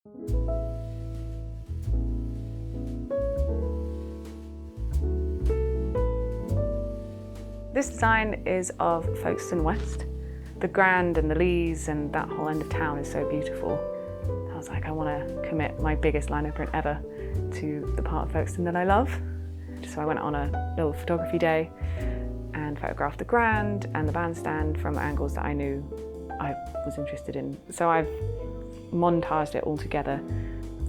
This design is of Folkestone West. The Grand and the Lees and that whole end of town is so beautiful. I was like, I want to commit my biggest Linoprint ever to the part of Folkestone that I love. So I went on a little photography day and photographed the Grand and the bandstand from angles that I knew I was interested in. So I've montaged it all together.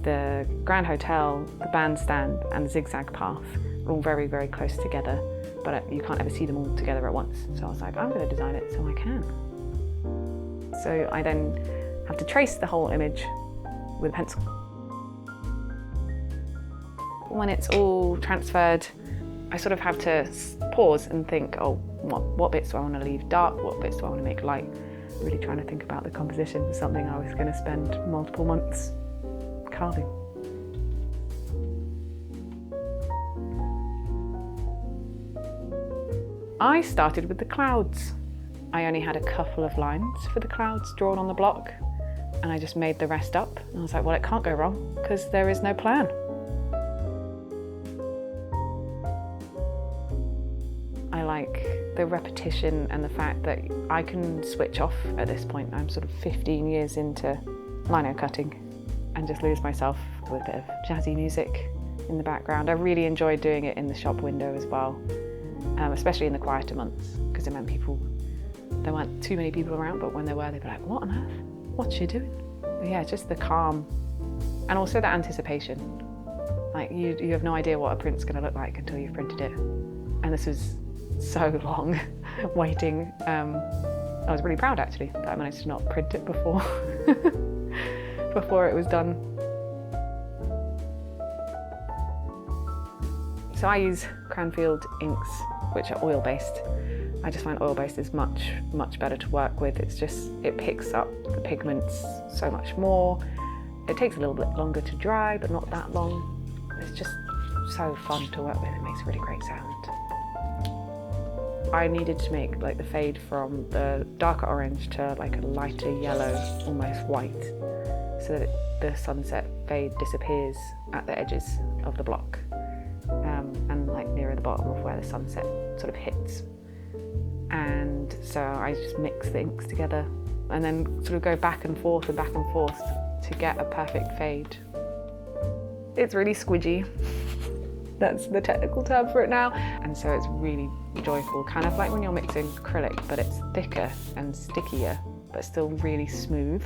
The Grand Hotel, the bandstand and the zigzag path are all very, very close together, but you can't ever see them all together at once. So I was like, I'm going to design it so I can. So I then have to trace the whole image with a pencil. When it's all transferred, I sort of have to pause and think, oh, what bits do I want to leave dark? What bits do I want to make light? Really trying to think about the composition for something I was going to spend multiple months carving. I started with the clouds. I only had a couple of lines for the clouds drawn on the block, and I just made the rest up. And I was like, well, it can't go wrong because there is no plan. I like the repetition and the fact that I can switch off at this point. I'm sort of 15 years into linocutting and just lose myself with a bit of jazzy music in the background. I really enjoyed doing it in the shop window as well, especially in the quieter months, because it meant there weren't too many people around, but when there were, they'd be like, what on earth? What's she doing? But yeah, just the calm and also the anticipation. Like you have no idea what a print's going to look like until you've printed it. And this was so long waiting. I was really proud actually that I managed to not print it before before it was done. So I use Cranfield inks, which are oil-based. I just find oil-based is much better to work with. It picks up the pigments so much more. It takes a little bit longer to dry, but not that long. It's just so fun to work with. It makes a really great sound. I needed to make like the fade from the darker orange to like a lighter yellow, almost white, so that the sunset fade disappears at the edges of the block and like nearer the bottom of where the sunset sort of hits. And so I just mix the inks together and then sort of go back and forth to get a perfect fade. It's really squidgy. That's the technical term for it now. And so it's really joyful, kind of like when you're mixing acrylic, but it's thicker and stickier, but still really smooth.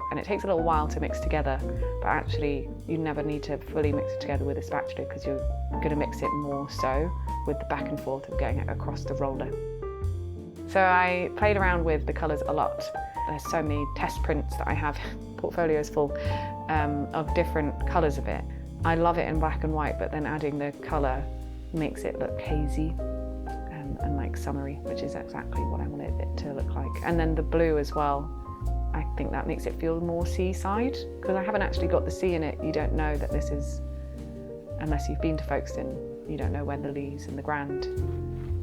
And it takes a little while to mix together, but actually you never need to fully mix it together with a spatula because you're going to mix it more so with the back and forth of getting it across the roller. So I played around with the colours a lot. There's so many test prints that I have, portfolios full of different colours of it. I love it in black and white, but then adding the colour makes it look hazy and like summery, which is exactly what I wanted it to look like. And then the blue as well, I think that makes it feel more seaside, because I haven't actually got the sea in it. You don't know that this is, unless you've been to Folkestone, you don't know where the Lees and the Grand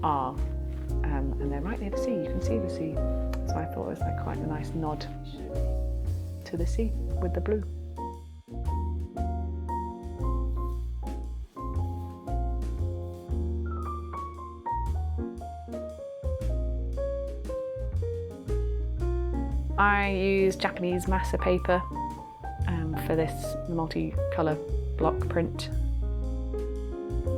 are. And they're right near the sea, you can see the sea. So I thought it was like quite a nice nod to the sea with the blue. I use Japanese masa paper for this multicolour block print.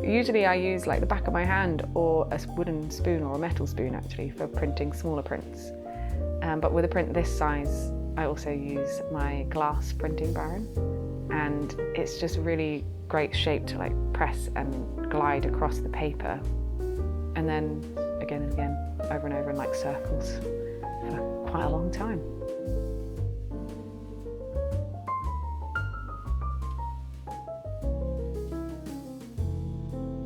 Usually I use like the back of my hand or a wooden spoon or a metal spoon actually for printing smaller prints. But with a print this size, I also use my glass printing baron, and it's just a really great shape to like press and glide across the paper, and then again and again, over and over in like circles for quite a long time.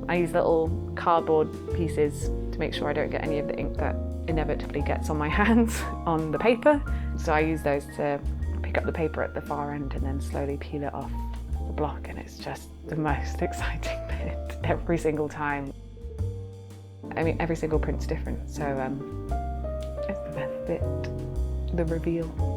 I use little cardboard pieces to make sure I don't get any of the ink that inevitably gets on my hands on the paper. So I use those to pick up the paper at the far end and then slowly peel it off the block, and it's just the most exciting bit every single time. I mean, every single print's different, so it's the best bit, the reveal.